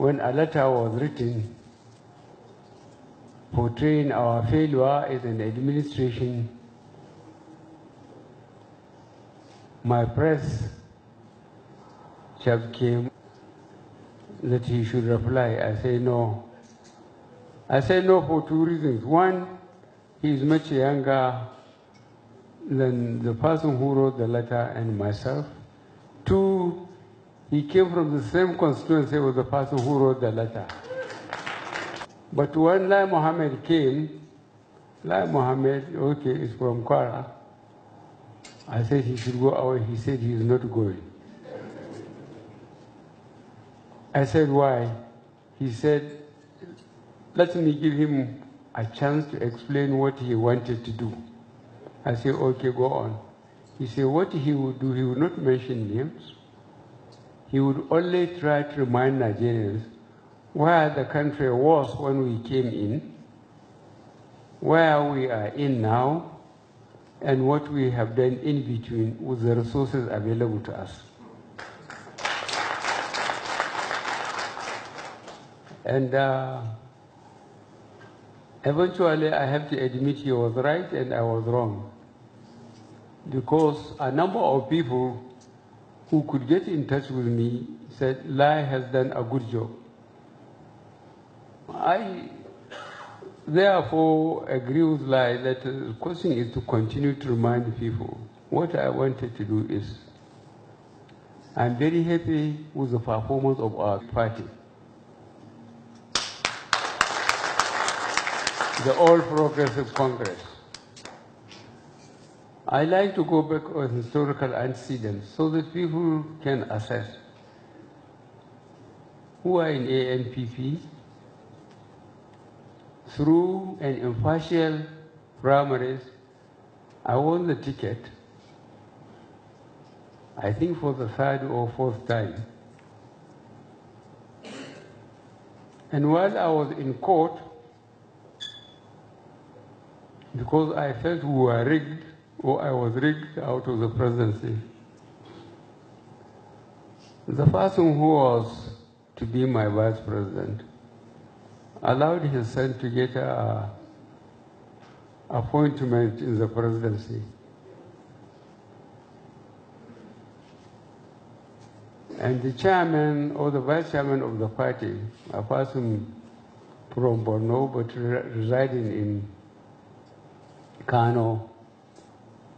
when a letter was written portraying our failure as an administration, my press chief came that he should reply. I say no. I say no for two reasons. One, he is much younger than the person who wrote the letter and myself. Two, he came from the same constituency with the person who wrote the letter. But when Lai Mohammed came, Lai Mohammed, okay, is from Kwara. I said he should go away. He said he is not going. I said, why? He said, let me give him a chance to explain what he wanted to do. I said, okay, go on. He said, what he would do, he would not mention names. He would only try to remind Nigerians where the country was when we came in, where we are in now, and what we have done in between with the resources available to us. And eventually, I have to admit he was right and I was wrong. Because a number of people who could get in touch with me said, Lai has done a good job. I therefore agree with Lai that the question is to continue to remind people. What I wanted to do is, I'm very happy with the performance of our party. The All Progressive Congress. I like to go back on historical antecedents so that people can assess who are in ANPP through an impartial primaries. I won the ticket, I think for the third or fourth time. And while I was in court, because I felt we were rigged, or I was rigged out of the presidency, the person who was to be my vice president allowed his son to get an appointment in the presidency. And the chairman or the vice chairman of the party, a person from Borno but residing in Kano,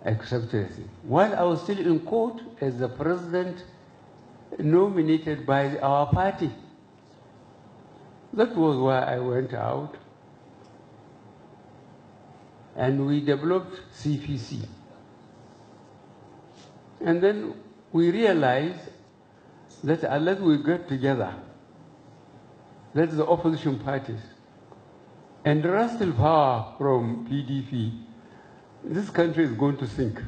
accepted it. While I was still in court as the president nominated by our party. That was why I went out and we developed CPC. And then we realized that unless we get together, that's the opposition parties, and wrestle power from PDP, this country is going to sink.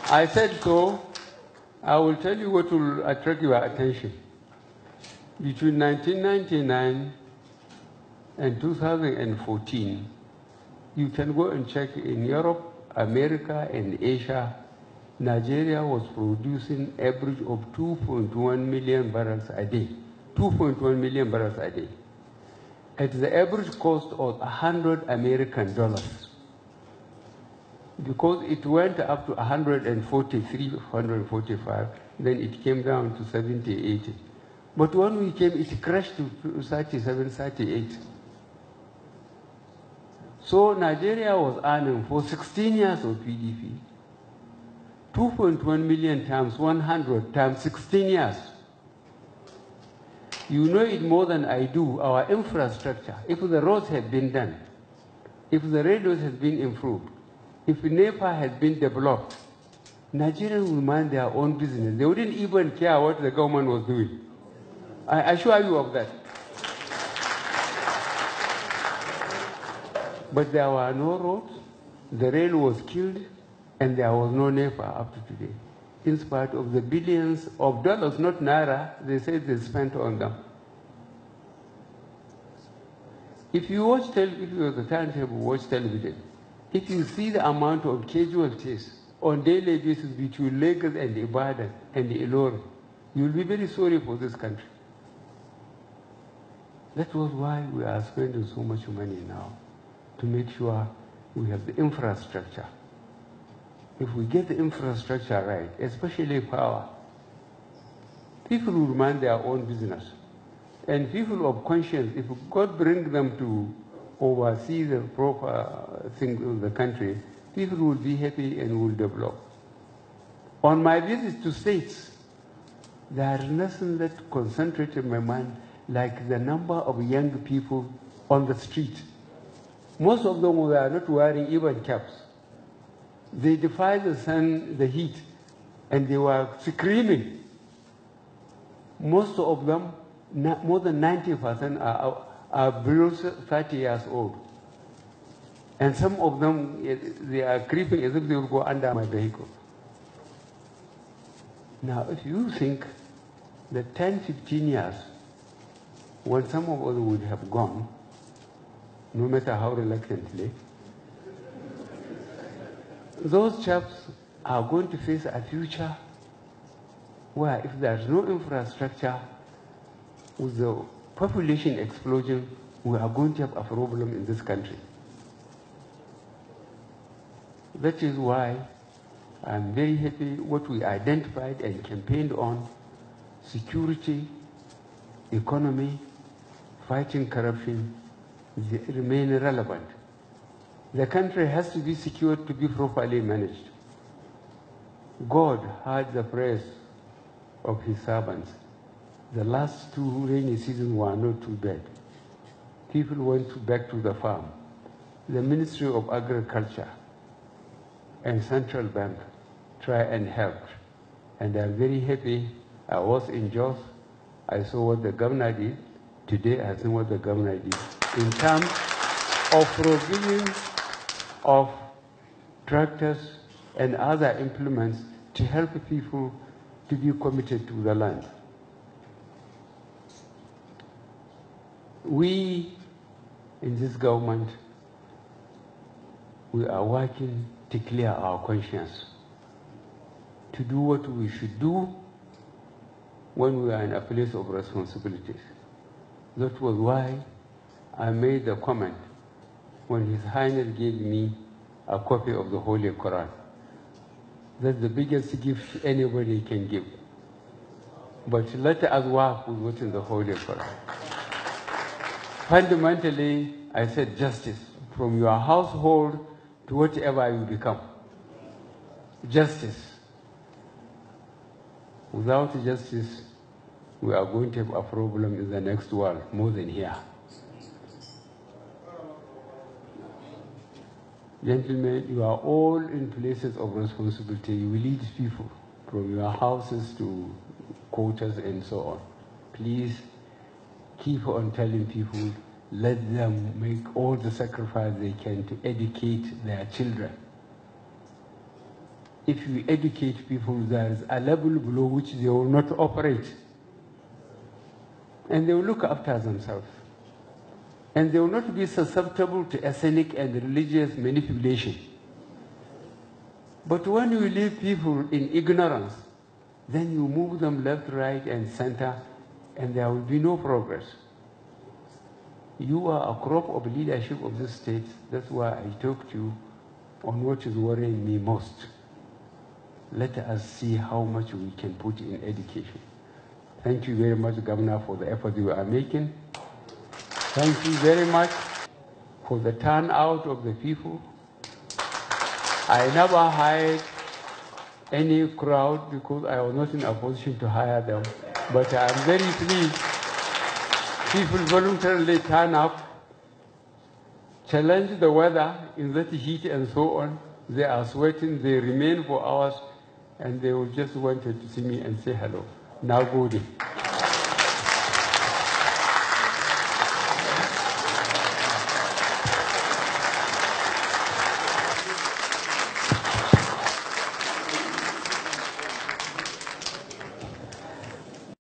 I said so. I will tell you what will attract your attention. Between 1999 and 2014, you can go and check in Europe, America, and Asia, Nigeria was producing average of 2.1 million barrels a day. 2.1 million barrels a day. At the average cost of $100 American. Because it went up to 143, 145, then it came down to 70, 80. But when we came, it crashed to 37, 38. So Nigeria was earning for 16 years of PDP, 2.1 million times 100 times 16 years. You know it more than I do, our infrastructure. If the roads had been done, if the radios had been improved, if NEPA had been developed, Nigerians would mind their own business. They wouldn't even care what the government was doing. I assure you of that. But there were no roads, the rail was killed, and there was no NEPA up to today. In spite of the billions of dollars, not naira, they said they spent on them. If you watch television, if you have the timetable, watch television, if you see the amount of casualties on daily basis between Lagos and Ibadan and Ilori, you'll be very sorry for this country. That was why we are spending so much money now, to make sure we have the infrastructure. If we get the infrastructure right, especially power, people will mind their own business. And people of conscience, if God brings them to oversee the proper thing of the country, people will be happy and will develop. On my visit to states, there is nothing that concentrated my mind like the number of young people on the street. Most of them were not wearing even caps. They defied the sun, the heat, and they were screaming. Most of them, more than 90% are below 30 years old. And some of them, they are creeping as if they will go under my vehicle. Now, if you think that 10, 15 years, when some of us would have gone, no matter how reluctantly, those chaps are going to face a future where if there's no infrastructure, with the population explosion, we are going to have a problem in this country. That is why I'm very happy what we identified and campaigned on: security, economy, fighting corruption, they remain relevant. The country has to be secured to be properly managed. God heard the prayers of his servants. The last 2 rainy seasons were not too bad. People went back to the farm. The Ministry of Agriculture and Central Bank try and help. And I'm very happy. I was in Jos. I saw what the governor did. Today I see what the governor did in terms of provision of tractors and other implements to help people to be committed to the land. We in this government, we are working to clear our conscience, to do what we should do when we are in a place of responsibilities. That was why I made the comment when His Highness gave me a copy of the Holy Quran. That's the biggest gift anybody can give. But let us work with what's in the Holy Quran. Fundamentally, I said justice, from your household to whatever you become. Justice. Without justice, we are going to have a problem in the next world, more than here. Gentlemen, you are all in places of responsibility. You lead people from your houses to quarters and so on. Please keep on telling people, let them make all the sacrifice they can to educate their children. If you educate people, there is a level below which they will not operate. And they will look after themselves. And they will not be susceptible to ethnic and religious manipulation. But when you leave people in ignorance, then you move them left, right, and center, and there will be no progress. You are a crop of leadership of this state. That's why I talk to you on what is worrying me most. Let us see how much we can put in education. Thank you very much, Governor, for the effort you are making. Thank you very much for the turnout of the people. I never hired any crowd because I was not in a position to hire them. But I'm very pleased. People voluntarily turn up, challenge the weather in that heat and so on. They are sweating, they remain for hours, and they will just wanted to see me and say hello. Now good.